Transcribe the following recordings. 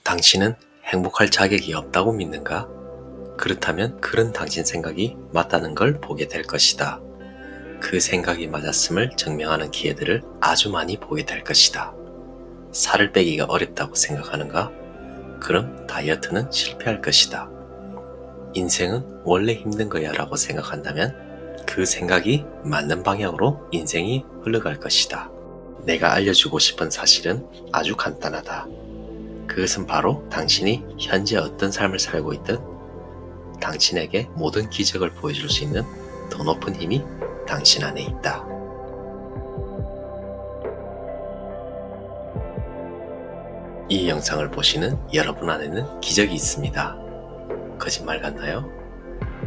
당신은 행복할 자격이 없다고 믿는가? 그렇다면 그런 당신 생각이 맞다는 걸 보게 될 것이다. 그 생각이 맞았음을 증명하는 기회들을 아주 많이 보게 될 것이다. 살을 빼기가 어렵다고 생각하는가? 그럼 다이어트는 실패할 것이다. 인생은 원래 힘든 거야 라고 생각한다면 그 생각이 맞는 방향으로 인생이 흘러갈 것이다. 내가 알려주고 싶은 사실은 아주 간단하다. 그것은 바로 당신이 현재 어떤 삶을 살고 있든 당신에게 모든 기적을 보여줄 수 있는 더 높은 힘이 당신 안에 있다. 이 영상을 보시는 여러분 안에는 기적이 있습니다. 거짓말 같나요?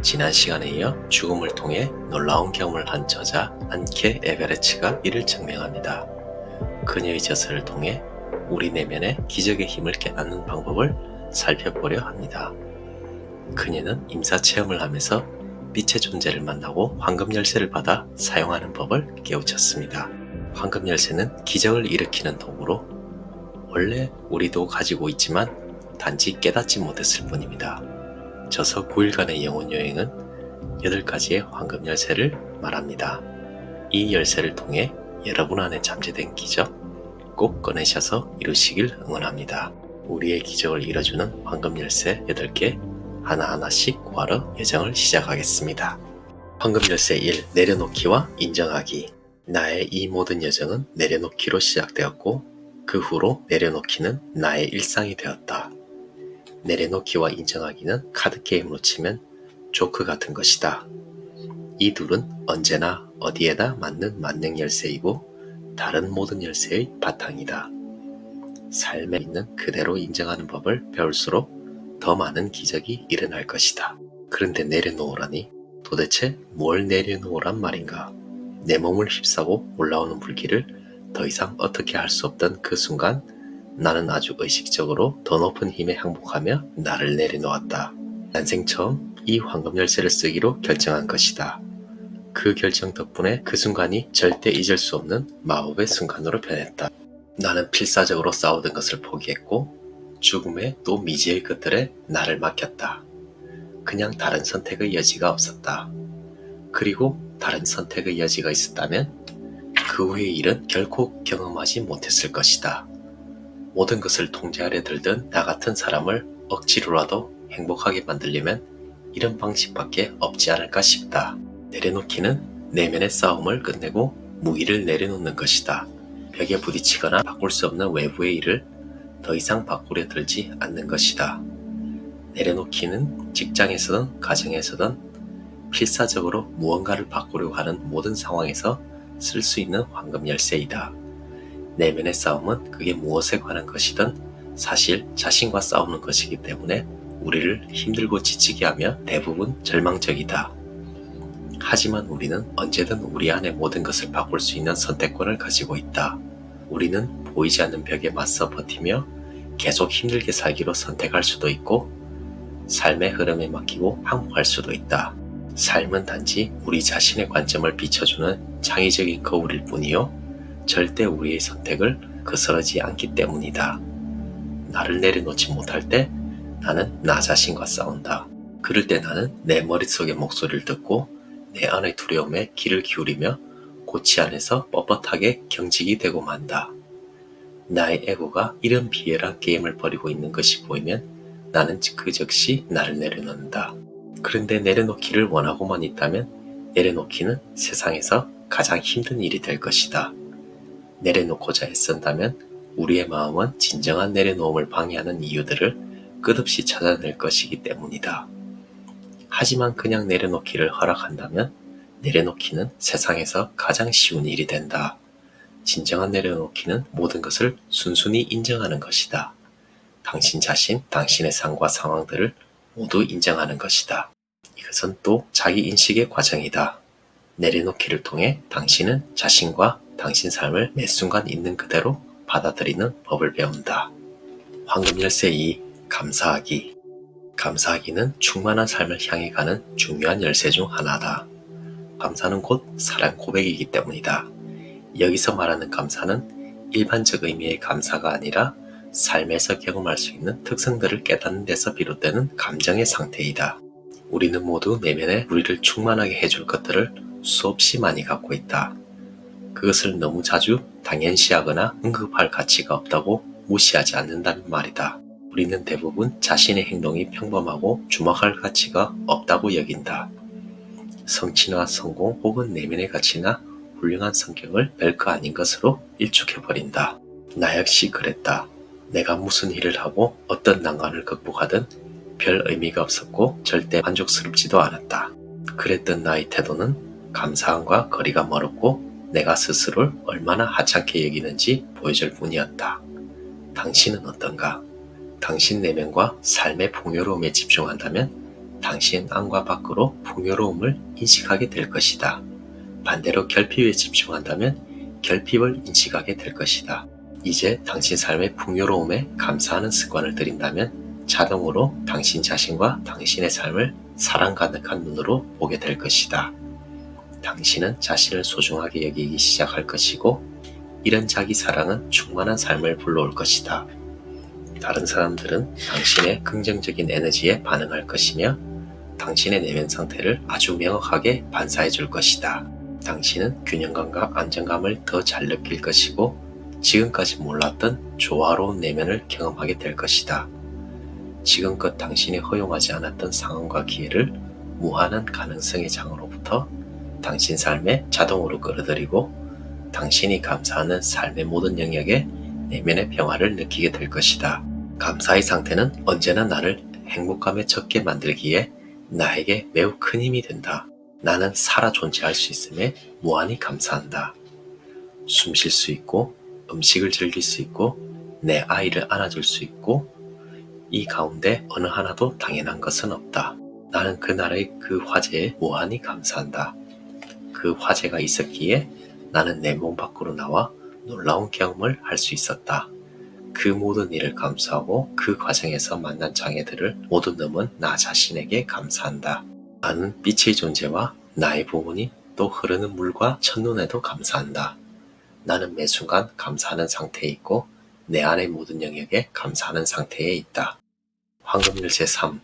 지난 시간에 이어 죽음을 통해 놀라운 경험을 한 저자 안케 에베레츠가 이를 증명합니다. 그녀의 저서를 통해 우리 내면의 기적의 힘을 깨닫는 방법을 살펴보려 합니다. 그녀는 임사체험을 하면서 빛의 존재를 만나고 황금열쇠를 받아 사용하는 법을 깨우쳤습니다. 황금열쇠는 기적을 일으키는 도구로 원래 우리도 가지고 있지만 단지 깨닫지 못했을 뿐입니다. 저서 9일간의 영혼여행은 8가지의 황금열쇠를 말합니다. 이 열쇠를 통해 여러분 안에 잠재된 기적 꼭 꺼내셔서 이루시길 응원합니다. 우리의 기적을 이뤄주는 황금열쇠 8개 하나하나씩 구하러 여정을 시작하겠습니다. 황금열쇠 1. 내려놓기와 인정하기. 나의 이 모든 여정은 내려놓기로 시작되었고 그 후로 내려놓기는 나의 일상이 되었다. 내려놓기와 인정하기는 카드게임으로 치면 조크 같은 것이다. 이 둘은 언제나 어디에다 맞는 만능 열쇠이고 다른 모든 열쇠의 바탕이다. 삶에 있는 그대로 인정하는 법을 배울수록 더 많은 기적이 일어날 것이다. 그런데 내려놓으라니 도대체 뭘 내려놓으란 말인가? 내 몸을 휩싸고 올라오는 불길을 더 이상 어떻게 할 수 없던 그 순간 나는 아주 의식적으로 더 높은 힘에 항복하며 나를 내려놓았다. 난생 처음 이 황금 열쇠를 쓰기로 결정한 것이다. 그 결정 덕분에 그 순간이 절대 잊을 수 없는 마법의 순간으로 변했다. 나는 필사적으로 싸우던 것을 포기했고 죽음의 또 미지의 것들에 나를 맡겼다. 그냥 다른 선택의 여지가 없었다. 그리고 다른 선택의 여지가 있었다면 그 후의 일은 결코 경험하지 못했을 것이다. 모든 것을 통제하려 들던 나 같은 사람을 억지로라도 행복하게 만들려면 이런 방식밖에 없지 않을까 싶다. 내려놓기는 내면의 싸움을 끝내고 무기를 내려놓는 것이다. 벽에 부딪히거나 바꿀 수 없는 외부의 일을 더 이상 바꾸려 들지 않는 것이다. 내려놓기는 직장에서든 가정에서든 필사적으로 무언가를 바꾸려고 하는 모든 상황에서 쓸 수 있는 황금 열쇠이다. 내면의 싸움은 그게 무엇에 관한 것이든 사실 자신과 싸우는 것이기 때문에 우리를 힘들고 지치게 하며 대부분 절망적이다. 하지만 우리는 언제든 우리 안의 모든 것을 바꿀 수 있는 선택권을 가지고 있다. 우리는 보이지 않는 벽에 맞서 버티며 계속 힘들게 살기로 선택할 수도 있고 삶의 흐름에 맡기고 항복할 수도 있다. 삶은 단지 우리 자신의 관점을 비춰주는 창의적인 거울일 뿐이요 절대 우리의 선택을 거스르지 않기 때문이다. 나를 내려놓지 못할 때 나는 나 자신과 싸운다. 그럴 때 나는 내 머릿속의 목소리를 듣고 내 안의 두려움에 귀를 기울이며 고치 안에서 뻣뻣하게 경직이 되고 만다. 나의 에고가 이런 비열한 게임을 벌이고 있는 것이 보이면 나는 그 즉시 나를 내려놓는다. 그런데 내려놓기를 원하고만 있다면 내려놓기는 세상에서 가장 힘든 일이 될 것이다. 내려놓고자 애쓴다면 우리의 마음은 진정한 내려놓음을 방해하는 이유들을 끝없이 찾아낼 것이기 때문이다. 하지만 그냥 내려놓기를 허락한다면 내려놓기는 세상에서 가장 쉬운 일이 된다. 진정한 내려놓기는 모든 것을 순순히 인정하는 것이다. 당신 자신, 당신의 삶과 상황들을 모두 인정하는 것이다. 이것은 또 자기 인식의 과정이다. 내려놓기를 통해 당신은 자신과 당신 삶을 매 순간 있는 그대로 받아들이는 법을 배운다. 황금 열쇠 2. 감사하기. 감사하기는 충만한 삶을 향해 가는 중요한 열쇠 중 하나다. 감사는 곧 사랑 고백이기 때문이다. 여기서 말하는 감사는 일반적 의미의 감사가 아니라 삶에서 경험할 수 있는 특성들을 깨닫는 데서 비롯되는 감정의 상태이다. 우리는 모두 내면에 우리를 충만하게 해줄 것들을 수없이 많이 갖고 있다. 그것을 너무 자주 당연시하거나 언급할 가치가 없다고 무시하지 않는다는 말이다. 우리는 대부분 자신의 행동이 평범하고 주목할 가치가 없다고 여긴다. 성취나 성공 혹은 내면의 가치나 훌륭한 성격을 별거 아닌 것으로 일축해버린다. 나 역시 그랬다. 내가 무슨 일을 하고 어떤 난관을 극복하든 별 의미가 없었고 절대 만족스럽지도 않았다. 그랬던 나의 태도는 감사함과 거리가 멀었고 내가 스스로를 얼마나 하찮게 여기는지 보여줄 뿐이었다. 당신은 어떤가? 당신 내면과 삶의 풍요로움에 집중한다면 당신 안과 밖으로 풍요로움을 인식하게 될 것이다. 반대로 결핍에 집중한다면 결핍을 인식하게 될 것이다. 이제 당신 삶의 풍요로움에 감사하는 습관을 들인다면 자동으로 당신 자신과 당신의 삶을 사랑 가득한 눈으로 보게 될 것이다. 당신은 자신을 소중하게 여기기 시작할 것이고 이런 자기 사랑은 충만한 삶을 불러올 것이다. 다른 사람들은 당신의 긍정적인 에너지에 반응할 것이며 당신의 내면 상태를 아주 명확하게 반사해 줄 것이다. 당신은 균형감과 안정감을 더 잘 느낄 것이고 지금까지 몰랐던 조화로운 내면을 경험하게 될 것이다. 지금껏 당신이 허용하지 않았던 상황과 기회를 무한한 가능성의 장으로부터 당신 삶에 자동으로 끌어들이고 당신이 감사하는 삶의 모든 영역에 내면의 평화를 느끼게 될 것이다. 감사의 상태는 언제나 나를 행복감에 젖게 만들기에 나에게 매우 큰 힘이 된다. 나는 살아 존재할 수 있음에 무한히 감사한다. 숨 쉴 수 있고 음식을 즐길 수 있고 내 아이를 안아줄 수 있고 이 가운데 어느 하나도 당연한 것은 없다. 나는 그날의 그 화제에 무한히 감사한다. 그 화제가 있었기에 나는 내 몸 밖으로 나와 놀라운 경험을 할 수 있었다. 그 모든 일을 감수하고 그 과정에서 만난 장애들을 모두 넘은 나 자신에게 감사한다. 나는 빛의 존재와 나의 부분이 또 흐르는 물과 첫눈에도 감사한다. 나는 매 순간 감사하는 상태에 있고 내 안의 모든 영역에 감사하는 상태에 있다. 황금열쇠 3.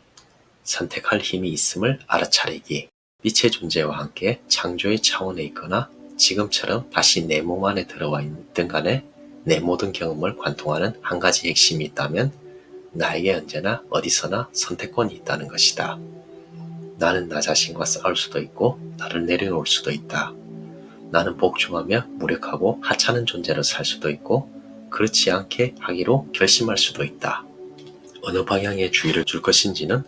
선택할 힘이 있음을 알아차리기. 빛의 존재와 함께 창조의 차원에 있거나 지금처럼 다시 내 몸 안에 들어와 있든 간에 내 모든 경험을 관통하는 한 가지 핵심이 있다면 나에게 언제나 어디서나 선택권이 있다는 것이다. 나는 나 자신과 싸울 수도 있고 나를 내려놓을 수도 있다. 나는 복종하며 무력하고 하찮은 존재로 살 수도 있고 그렇지 않게 하기로 결심할 수도 있다. 어느 방향에 주의를 줄 것인지는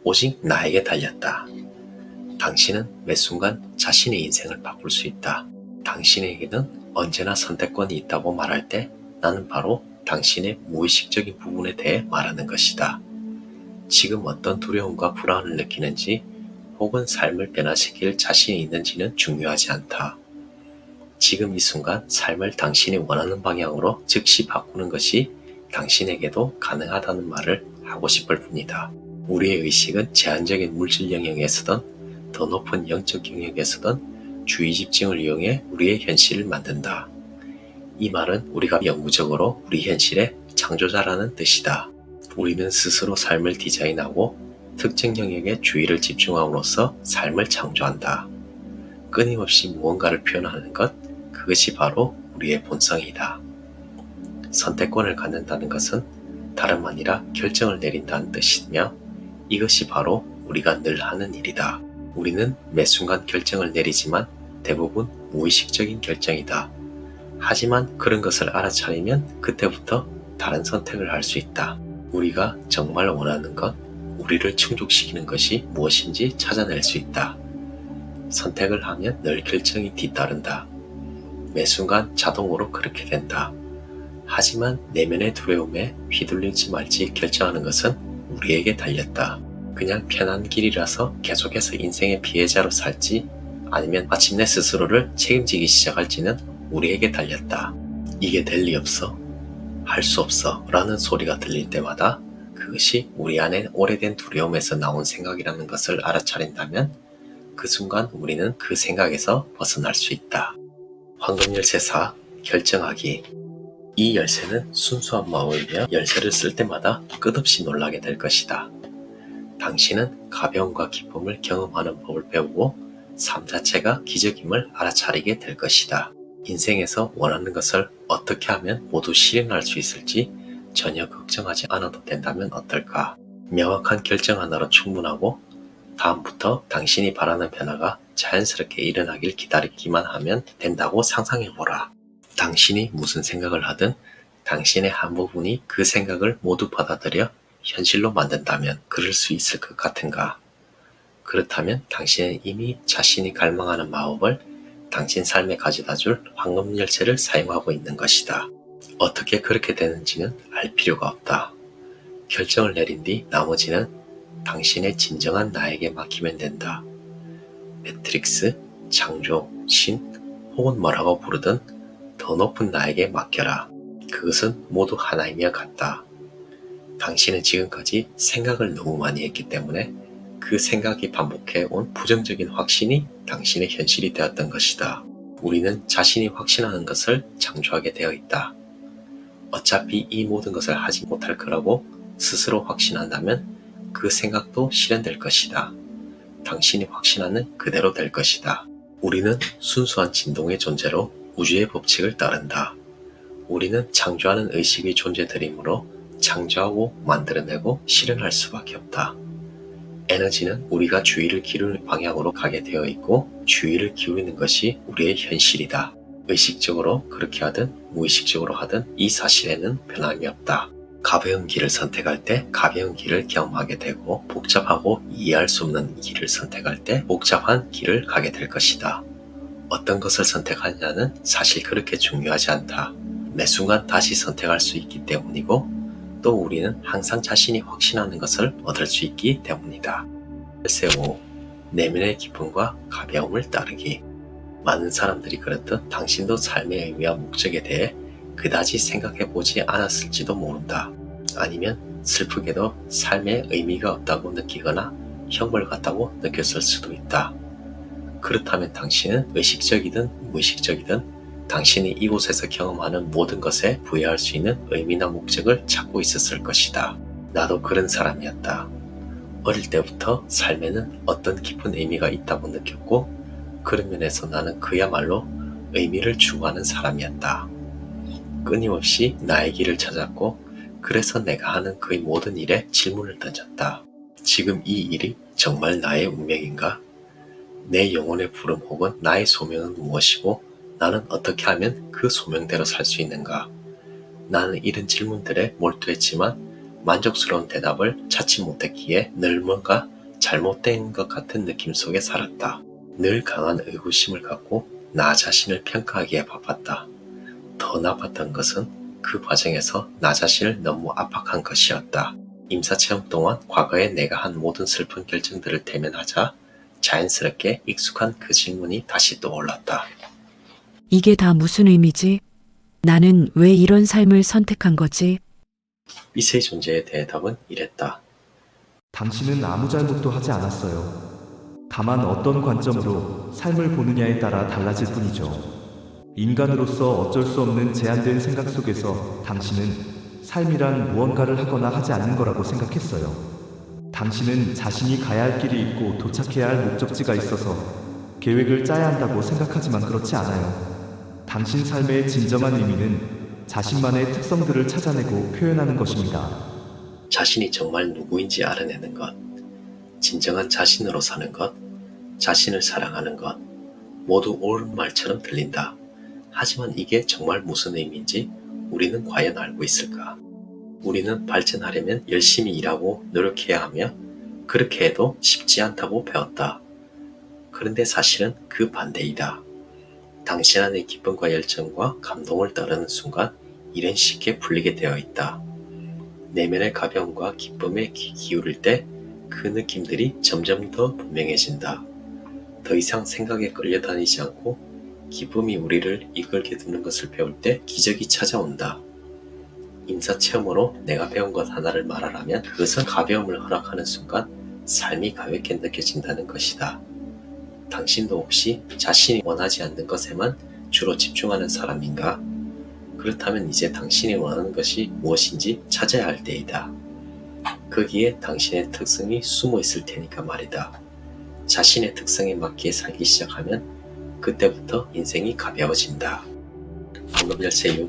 오직 나에게 달렸다. 당신은 매 순간 자신의 인생을 바꿀 수 있다. 당신에게는 언제나 선택권이 있다고 말할 때 나는 바로 당신의 무의식적인 부분에 대해 말하는 것이다. 지금 어떤 두려움과 불안을 느끼는지 혹은 삶을 변화시킬 자신이 있는지는 중요하지 않다. 지금 이 순간 삶을 당신이 원하는 방향으로 즉시 바꾸는 것이 당신에게도 가능하다는 말을 하고 싶을 뿐이다. 우리의 의식은 제한적인 물질 영역에서든 더 높은 영적 영역에서든 주의 집중을 이용해 우리의 현실을 만든다. 이 말은 우리가 영구적으로 우리 현실의 창조자라는 뜻이다. 우리는 스스로 삶을 디자인하고 특정 영역에 주의를 집중함으로써 삶을 창조한다. 끊임없이 무언가를 표현하는 것, 그것이 바로 우리의 본성이다. 선택권을 갖는다는 것은 다름 아니라 결정을 내린다는 뜻이며 이것이 바로 우리가 늘 하는 일이다. 우리는 매 순간 결정을 내리지만 대부분 무의식적인 결정이다. 하지만 그런 것을 알아차리면 그때부터 다른 선택을 할 수 있다. 우리가 정말 원하는 것, 우리를 충족시키는 것이 무엇인지 찾아낼 수 있다. 선택을 하면 늘 결정이 뒤따른다. 매 순간 자동으로 그렇게 된다. 하지만 내면의 두려움에 휘둘릴지 말지 결정하는 것은 우리에게 달렸다. 그냥 편한 길이라서 계속해서 인생의 피해자로 살지 아니면 마침내 스스로를 책임지기 시작할지는 우리에게 달렸다. 이게 될 리 없어, 할 수 없어 라는 소리가 들릴 때마다 그것이 우리 안에 오래된 두려움에서 나온 생각이라는 것을 알아차린다면 그 순간 우리는 그 생각에서 벗어날 수 있다. 황금열쇠 4. 결정하기. 이 열쇠는 순수한 마음이며 열쇠를 쓸 때마다 끝없이 놀라게 될 것이다. 당신은 가벼움과 기쁨을 경험하는 법을 배우고 삶 자체가 기적임을 알아차리게 될 것이다. 인생에서 원하는 것을 어떻게 하면 모두 실현할 수 있을지 전혀 걱정하지 않아도 된다면 어떨까? 명확한 결정 하나로 충분하고 다음부터 당신이 바라는 변화가 자연스럽게 일어나길 기다리기만 하면 된다고 상상해보라. 당신이 무슨 생각을 하든 당신의 한 부분이 그 생각을 모두 받아들여 현실로 만든다면 그럴 수 있을 것 같은가? 그렇다면 당신은 이미 자신이 갈망하는 마법을 당신 삶에 가져다줄 황금 열쇠를 사용하고 있는 것이다. 어떻게 그렇게 되는지는 알 필요가 없다. 결정을 내린 뒤 나머지는 당신의 진정한 나에게 맡기면 된다. 매트릭스, 창조, 신, 혹은 뭐라고 부르든 더 높은 나에게 맡겨라. 그것은 모두 하나이며 같다. 당신은 지금까지 생각을 너무 많이 했기 때문에 그 생각이 반복해온 부정적인 확신이 당신의 현실이 되었던 것이다. 우리는 자신이 확신하는 것을 창조하게 되어 있다. 어차피 이 모든 것을 하지 못할 거라고 스스로 확신한다면 그 생각도 실현될 것이다. 당신이 확신하는 그대로 될 것이다. 우리는 순수한 진동의 존재로 우주의 법칙을 따른다. 우리는 창조하는 의식의 존재들이므로 창조하고 만들어내고 실현할 수밖에 없다. 에너지는 우리가 주의를 기울이는 방향으로 가게 되어 있고 주의를 기울이는 것이 우리의 현실이다. 의식적으로 그렇게 하든 무의식적으로 하든 이 사실에는 변함이 없다. 가벼운 길을 선택할 때 가벼운 길을 경험하게 되고 복잡하고 이해할 수 없는 길을 선택할 때 복잡한 길을 가게 될 것이다. 어떤 것을 선택하느냐는 사실 그렇게 중요하지 않다. 매 순간 다시 선택할 수 있기 때문이고 또 우리는 항상 자신이 확신하는 것을 얻을 수 있기 때문이다. 열쇠 5. 내면의 기쁨과 가벼움을 따르기. 많은 사람들이 그렇듯 당신도 삶의 의미와 목적에 대해 그다지 생각해보지 않았을지도 모른다. 아니면 슬프게도 삶에 의미가 없다고 느끼거나 형벌 같다고 느꼈을 수도 있다. 그렇다면 당신은 의식적이든 무의식적이든 당신이 이곳에서 경험하는 모든 것에 부여할 수 있는 의미나 목적을 찾고 있었을 것이다. 나도 그런 사람이었다. 어릴 때부터 삶에는 어떤 깊은 의미가 있다고 느꼈고 그런 면에서 나는 그야말로 의미를 추구하는 사람이었다. 끊임없이 나의 길을 찾았고 그래서 내가 하는 그 모든 일에 질문을 던졌다. 지금 이 일이 정말 나의 운명인가? 내 영혼의 부름 혹은 나의 소명은 무엇이고 나는 어떻게 하면 그 소명대로 살 수 있는가? 나는 이런 질문들에 몰두했지만 만족스러운 대답을 찾지 못했기에 늘 뭔가 잘못된 것 같은 느낌 속에 살았다. 늘 강한 의구심을 갖고 나 자신을 평가하기에 바빴다. 더 나빴던 것은 그 과정에서 나 자신을 너무 압박한 것이었다. 임사체험 동안 과거에 내가 한 모든 슬픈 결정들을 대면하자 자연스럽게 익숙한 그 질문이 다시 떠올랐다. 이게 다 무슨 의미지? 나는 왜 이런 삶을 선택한 거지? 빛의 존재에 대답은 이랬다. 당신은 아무 잘못도 하지 않았어요. 다만 어떤 관점으로 삶을 보느냐에 따라 달라질 뿐이죠. 인간으로서 어쩔 수 없는 제한된 생각 속에서 당신은 삶이란 무언가를 하거나 하지 않는 거라고 생각했어요. 당신은 자신이 가야 할 길이 있고 도착해야 할 목적지가 있어서 계획을 짜야 한다고 생각하지만 그렇지 않아요. 당신 삶의 진정한 의미는 자신만의 특성들을 찾아내고 표현하는 것입니다. 자신이 정말 누구인지 알아내는 것, 진정한 자신으로 사는 것, 자신을 사랑하는 것, 모두 옳은 말처럼 들린다. 하지만 이게 정말 무슨 의미인지 우리는 과연 알고 있을까? 우리는 발전하려면 열심히 일하고 노력해야 하며 그렇게 해도 쉽지 않다고 배웠다. 그런데 사실은 그 반대이다. 당신 안의 기쁨과 열정과 감동을 따르는 순간 일은 쉽게 풀리게 되어 있다. 내면의 가벼움과 기쁨에 귀 기울일 때 그 느낌들이 점점 더 분명해진다. 더 이상 생각에 끌려다니지 않고 기쁨이 우리를 이끌게 두는 것을 배울 때 기적이 찾아온다. 임사체험으로 내가 배운 것 하나를 말하라면 그것은 가벼움을 허락하는 순간 삶이 가볍게 느껴진다는 것이다. 당신도 혹시 자신이 원하지 않는 것에만 주로 집중하는 사람인가? 그렇다면 이제 당신이 원하는 것이 무엇인지 찾아야 할 때이다. 거기에 당신의 특성이 숨어 있을 테니까 말이다. 자신의 특성에 맞게 살기 시작하면 그때부터 인생이 가벼워진다. 방금 열쇠 6.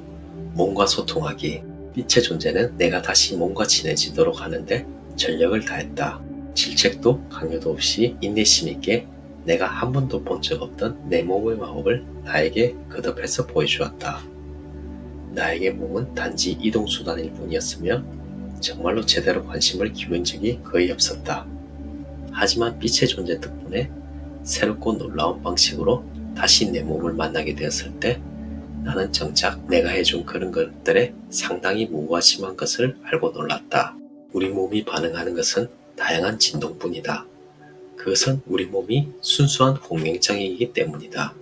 몸과 소통하기. 빛의 존재는 내가 다시 몸과 친해지도록 하는데 전력을 다했다. 질책도 강요도 없이 인내심 있게 내가 한 번도 본 적 없던 내 몸의 마법을 나에게 거듭해서 보여주었다. 나에게 몸은 단지 이동수단일 뿐이었으며 정말로 제대로 관심을 기울인 적이 거의 없었다. 하지만 빛의 존재 덕분에 새롭고 놀라운 방식으로 다시 내 몸을 만나게 되었을 때 나는 정작 내가 해준 그런 것들에 상당히 무관심한 것을 알고 놀랐다. 우리 몸이 반응하는 것은 다양한 진동뿐이다. 그것은 우리 몸이 순수한 공명장애이기 때문이다.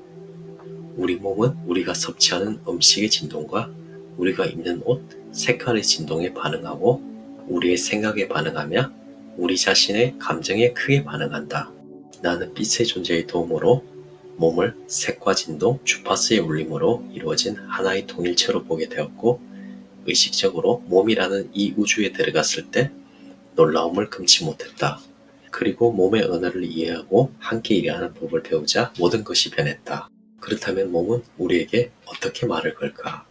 우리 몸은 우리가 섭취하는 음식의 진동과 우리가 입는 옷, 색깔의 진동에 반응하고 우리의 생각에 반응하며 우리 자신의 감정에 크게 반응한다. 나는 빛의 존재의 도움으로 몸을 색과 진동, 주파수의 울림으로 이루어진 하나의 통일체로 보게 되었고 의식적으로 몸이라는 이 우주에 들어갔을 때 놀라움을 금치 못했다. 그리고 몸의 언어를 이해하고 함께 일하는 법을 배우자 모든 것이 변했다. 그렇다면 몸은 우리에게 어떻게 말을 걸까?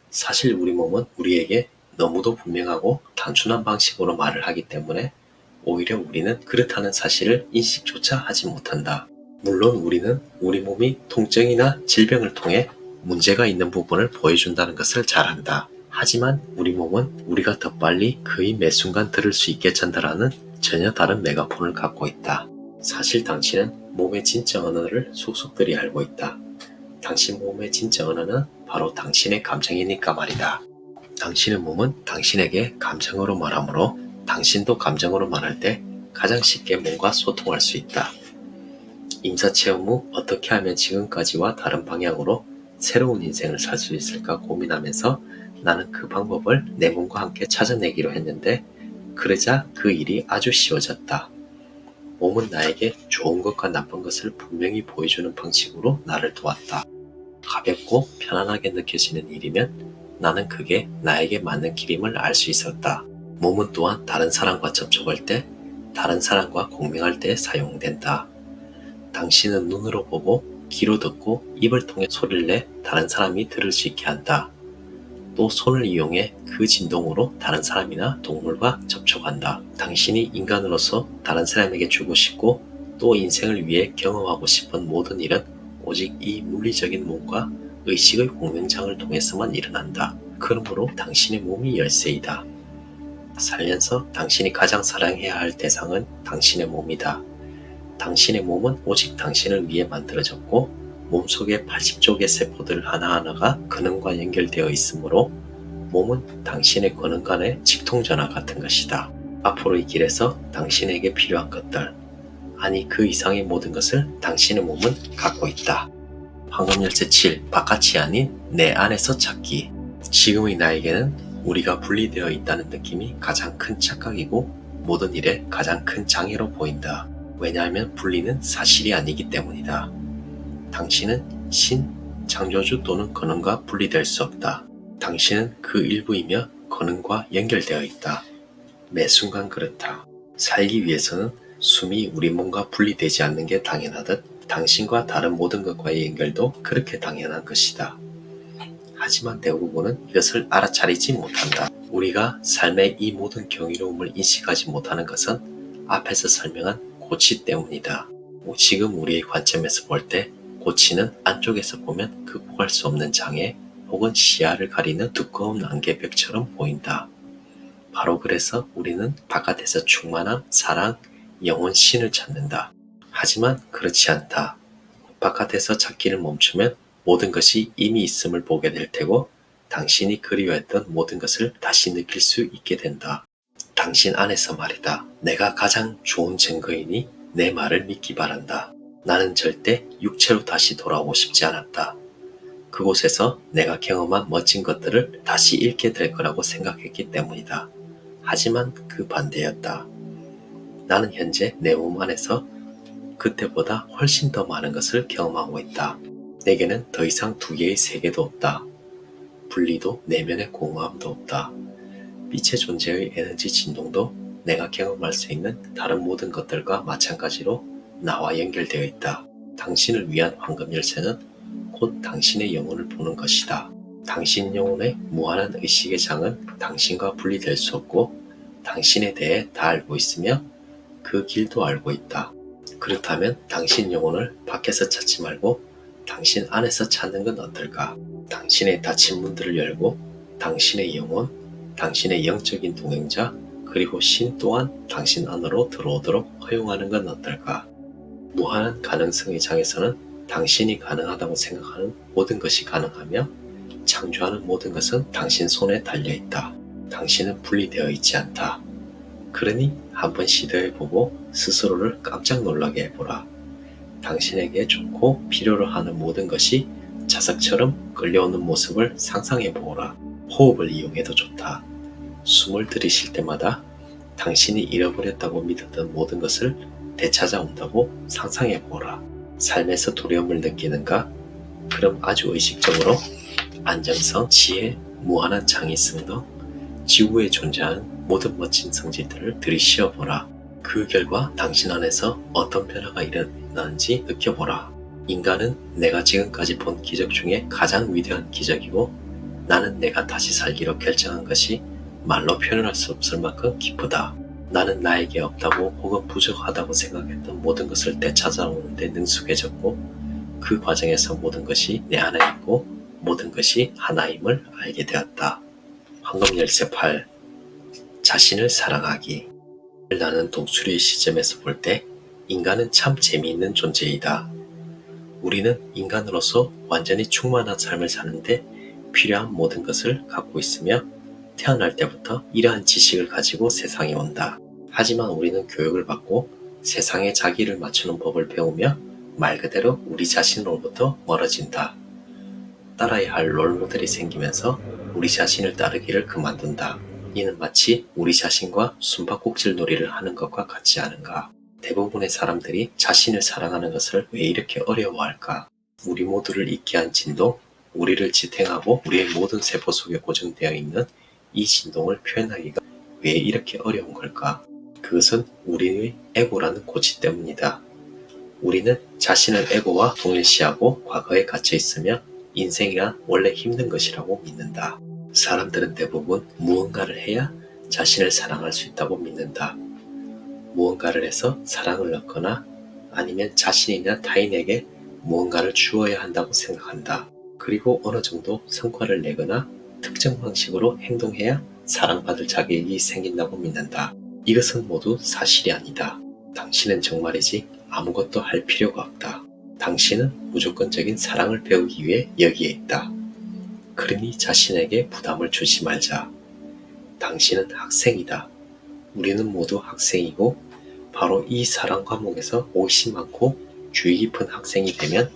사실 우리 몸은 우리에게 너무도 분명하고 단순한 방식으로 말을 하기 때문에 오히려 우리는 그렇다는 사실을 인식조차 하지 못한다. 물론 우리는 우리 몸이 통증이나 질병을 통해 문제가 있는 부분을 보여준다는 것을 잘 안다. 하지만 우리 몸은 우리가 더 빨리 거의 매 순간 들을 수 있게 전달하는 전혀 다른 메가폰을 갖고 있다. 사실 당신은 몸의 진짜 언어를 속속들이 알고 있다. 당신 몸의 진짜 언어는 바로 당신의 감정이니까 말이다. 당신의 몸은 당신에게 감정으로 말하므로 당신도 감정으로 말할 때 가장 쉽게 몸과 소통할 수 있다. 임사체험 후 어떻게 하면 지금까지와 다른 방향으로 새로운 인생을 살 수 있을까 고민하면서 나는 그 방법을 내 몸과 함께 찾아내기로 했는데 그러자 그 일이 아주 쉬워졌다. 몸은 나에게 좋은 것과 나쁜 것을 분명히 보여주는 방식으로 나를 도왔다. 가볍고 편안하게 느껴지는 일이면 나는 그게 나에게 맞는 길임을 알 수 있었다. 몸은 또한 다른 사람과 접촉할 때, 다른 사람과 공명할 때 사용된다. 당신은 눈으로 보고, 귀로 듣고, 입을 통해 소리를 내 다른 사람이 들을 수 있게 한다. 또 손을 이용해 그 진동으로 다른 사람이나 동물과 접촉한다. 당신이 인간으로서 다른 사람에게 주고 싶고 또 인생을 위해 경험하고 싶은 모든 일은 오직 이 물리적인 몸과 의식의 공명장을 통해서만 일어난다. 그러므로 당신의 몸이 열쇠이다. 살면서 당신이 가장 사랑해야 할 대상은 당신의 몸이다. 당신의 몸은 오직 당신을 위해 만들어졌고 몸속의 80조 개 세포들 하나하나가 근원과 연결되어 있으므로 몸은 당신의 근원 간의 직통전화 같은 것이다. 앞으로의 길에서 당신에게 필요한 것들, 아니 그 이상의 모든 것을 당신의 몸은 갖고 있다. 황금 열쇠 7. 바깥이 아닌 내 안에서 찾기. 지금의 나에게는 우리가 분리되어 있다는 느낌이 가장 큰 착각이고 모든 일에 가장 큰 장애로 보인다. 왜냐하면 분리는 사실이 아니기 때문이다. 당신은 신, 창조주 또는 근원과 분리될 수 없다. 당신은 그 일부이며 근원과 연결되어 있다. 매 순간 그렇다. 살기 위해서는 숨이 우리 몸과 분리되지 않는 게 당연하듯 당신과 다른 모든 것과의 연결도 그렇게 당연한 것이다. 하지만 대부분은 이것을 알아차리지 못한다. 우리가 삶의 이 모든 경이로움을 인식하지 못하는 것은 앞에서 설명한 고치 때문이다. 지금 우리의 관점에서 볼 때 고치는 안쪽에서 보면 극복할 수 없는 장애 혹은 시야를 가리는 두꺼운 안개벽처럼 보인다. 바로 그래서 우리는 바깥에서 충만한 사랑, 영혼, 신을 찾는다. 하지만 그렇지 않다. 바깥에서 찾기를 멈추면 모든 것이 이미 있음을 보게 될 테고 당신이 그리워했던 모든 것을 다시 느낄 수 있게 된다. 당신 안에서 말이다. 내가 가장 좋은 증거이니 내 말을 믿기 바란다. 나는 절대 육체로 다시 돌아오고 싶지 않았다. 그곳에서 내가 경험한 멋진 것들을 다시 잃게 될 거라고 생각했기 때문이다. 하지만 그 반대였다. 나는 현재 내 몸 안에서 그때보다 훨씬 더 많은 것을 경험하고 있다. 내게는 더 이상 두 개의 세계도 없다. 분리도 내면의 공허함도 없다. 빛의 존재의 에너지 진동도 내가 경험할 수 있는 다른 모든 것들과 마찬가지로 나와 연결되어 있다. 당신을 위한 황금 열쇠는 곧 당신의 영혼을 보는 것이다. 당신 영혼의 무한한 의식의 장은 당신과 분리될 수 없고 당신에 대해 다 알고 있으며 그 길도 알고 있다. 그렇다면 당신 영혼을 밖에서 찾지 말고 당신 안에서 찾는 건 어떨까? 당신의 닫힌 문들을 열고 당신의 영혼, 당신의 영적인 동행자, 그리고 신 또한 당신 안으로 들어오도록 허용하는 건 어떨까? 무한한 가능성의 장에서는 당신이 가능하다고 생각하는 모든 것이 가능하며 창조하는 모든 것은 당신 손에 달려있다. 당신은 분리되어 있지 않다. 그러니 한번 시도해보고 스스로를 깜짝 놀라게 해보라. 당신에게 좋고 필요로 하는 모든 것이 자석처럼 끌려오는 모습을 상상해보라. 호흡을 이용해도 좋다. 숨을 들이쉴 때마다 당신이 잃어버렸다고 믿었던 모든 것을 되찾아온다고 상상해보라. 삶에서 두려움을 느끼는가? 그럼 아주 의식적으로 안정성, 지혜, 무한한 창의성 등 지구에 존재하는 모든 멋진 성질들을 들이쉬어보라. 그 결과 당신 안에서 어떤 변화가 일어나는지 느껴보라. 인간은 내가 지금까지 본 기적 중에 가장 위대한 기적이고 나는 내가 다시 살기로 결정한 것이 말로 표현할 수 없을 만큼 기쁘다. 나는 나에게 없다고 혹은 부족하다고 생각했던 모든 것을 되찾아오는 데 능숙해졌고 그 과정에서 모든 것이 내 안에 있고 모든 것이 하나임을 알게 되었다. 황금 열쇠 8. 자신을 사랑하기. 나는 독수리의 시점에서 볼 때 인간은 참 재미있는 존재이다. 우리는 인간으로서 완전히 충만한 삶을 사는데 필요한 모든 것을 갖고 있으며 태어날 때부터 이러한 지식을 가지고 세상에 온다. 하지만 우리는 교육을 받고 세상에 자기를 맞추는 법을 배우며 말 그대로 우리 자신으로부터 멀어진다. 따라야 할 롤모델이 생기면서 우리 자신을 따르기를 그만둔다. 이는 마치 우리 자신과 숨바꼭질 놀이를 하는 것과 같지 않은가? 대부분의 사람들이 자신을 사랑하는 것을 왜 이렇게 어려워할까? 우리 모두를 잊게 한 진동, 우리를 지탱하고 우리의 모든 세포 속에 고정되어 있는 이 진동을 표현하기가 왜 이렇게 어려운 걸까? 그것은 우리의 에고라는 고치 때문이다. 우리는 자신을 에고와 동일시하고 과거에 갇혀 있으며 인생이란 원래 힘든 것이라고 믿는다. 사람들은 대부분 무언가를 해야 자신을 사랑할 수 있다고 믿는다. 무언가를 해서 사랑을 얻거나 아니면 자신이나 타인에게 무언가를 주어야 한다고 생각한다. 그리고 어느 정도 성과를 내거나 특정 방식으로 행동해야 사랑받을 자격이 생긴다고 믿는다. 이것은 모두 사실이 아니다. 당신은 정말이지 아무것도 할 필요가 없다. 당신은 무조건적인 사랑을 배우기 위해 여기에 있다. 그러니 자신에게 부담을 주지 말자. 당신은 학생이다. 우리는 모두 학생이고 바로 이 사랑 과목에서 호기심 많고 주의 깊은 학생이 되면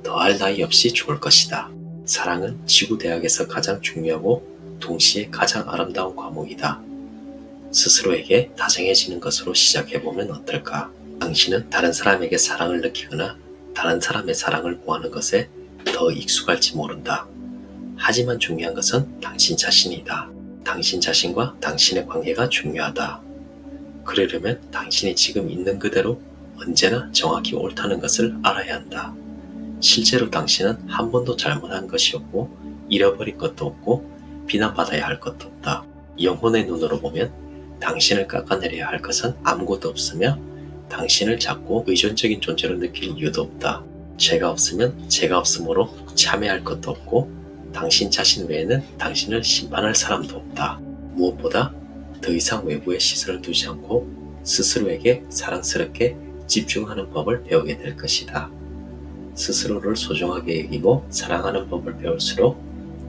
더할 나위 없이 좋을 것이다. 사랑은 지구대학에서 가장 중요하고 동시에 가장 아름다운 과목이다. 스스로에게 다정해지는 것으로 시작해보면 어떨까? 당신은 다른 사람에게 사랑을 느끼거나 다른 사람의 사랑을 구하는 것에 더 익숙할지 모른다. 하지만 중요한 것은 당신 자신이다. 당신 자신과 당신의 관계가 중요하다. 그러려면 당신이 지금 있는 그대로 언제나 정확히 옳다는 것을 알아야 한다. 실제로 당신은 한 번도 잘못한 것이 없고 잃어버린 것도 없고 비난받아야 할 것도 없다. 영혼의 눈으로 보면 당신을 깎아내려야 할 것은 아무것도 없으며 당신을 자꾸 의존적인 존재로 느낄 이유도 없다. 죄가 없으면 죄가 없으므로 참여할 것도 없고 당신 자신 외에는 당신을 심판할 사람도 없다. 무엇보다 더 이상 외부의 시선을 두지 않고 스스로에게 사랑스럽게 집중하는 법을 배우게 될 것이다. 스스로를 소중하게 여기고 사랑하는 법을 배울수록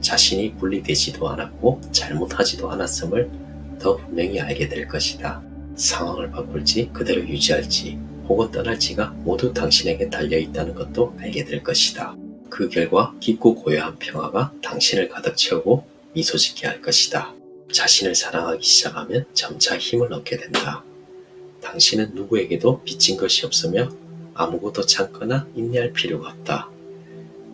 자신이 분리되지도 않았고 잘못하지도 않았음을 더 분명히 알게 될 것이다. 상황을 바꿀지 그대로 유지할지 혹은 떠날지가 모두 당신에게 달려있다는 것도 알게 될 것이다. 그 결과 깊고 고요한 평화가 당신을 가득 채우고 미소 짓게 할 것이다. 자신을 사랑하기 시작하면 점차 힘을 얻게 된다. 당신은 누구에게도 빚진 것이 없으며 아무것도 참거나 인내할 필요가 없다.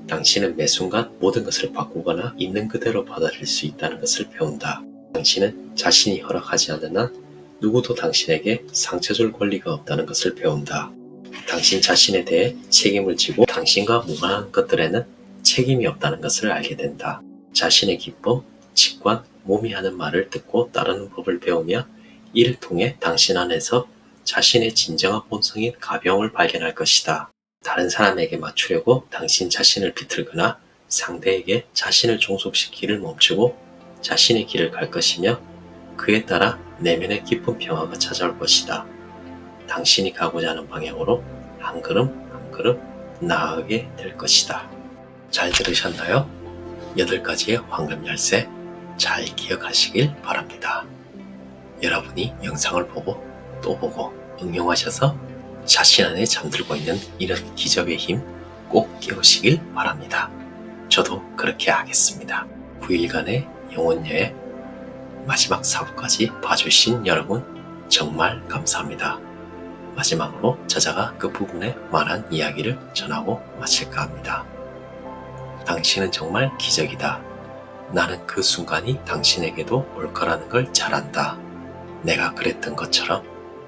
당신은 매 순간 모든 것을 바꾸거나 있는 그대로 받아들일 수 있다는 것을 배운다. 당신은 자신이 허락하지 않는 한 누구도 당신에게 상처 줄 권리가 없다는 것을 배운다. 당신 자신에 대해 책임을 지고 당신과 무관한 것들에는 책임이 없다는 것을 알게 된다. 자신의 기쁨, 직관, 몸이 하는 말을 듣고 따르는 법을 배우며 이를 통해 당신 안에서 자신의 진정한 본성인 가벼움을 발견할 것이다. 다른 사람에게 맞추려고 당신 자신을 비틀거나 상대에게 자신을 종속시키기를 멈추고 자신의 길을 갈 것이며 그에 따라 내면의 깊은 평화가 찾아올 것이다. 당신이 가고자 하는 방향으로 한 걸음 한 걸음 나아가게 될 것이다. 잘 들으셨나요? 8가지의 황금 열쇠 잘 기억하시길 바랍니다. 여러분이 영상을 보고 또 보고 응용하셔서 자신 안에 잠들고 있는 이런 기적의 힘 꼭 깨우시길 바랍니다. 저도 그렇게 하겠습니다. 9일간의 영혼여행 마지막 4부까지 봐주신 여러분 정말 감사합니다. 마지막으로 저자가 그 부분에 관한 이야기를 전하고 마칠까 합니다. 당신은 정말 기적이다. 나는 그 순간이 당신에게도 올 거라는 걸 잘 안다. 내가 그랬던 것처럼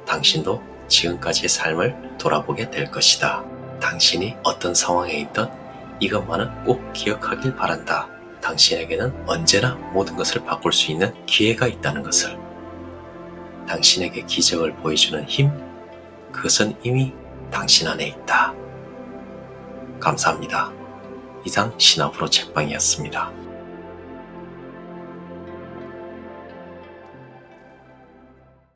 당신도 지금까지의 삶을 돌아보게 될 것이다. 당신이 어떤 상황에 있든 이것만은 꼭 기억하길 바란다. 당신에게는 언제나 모든 것을 바꿀 수 있는 기회가 있다는 것을. 당신에게 기적을 보여주는 힘, 그것은 이미 당신 안에 있다. 감사합니다. 이상 신압으로 책방이었습니다.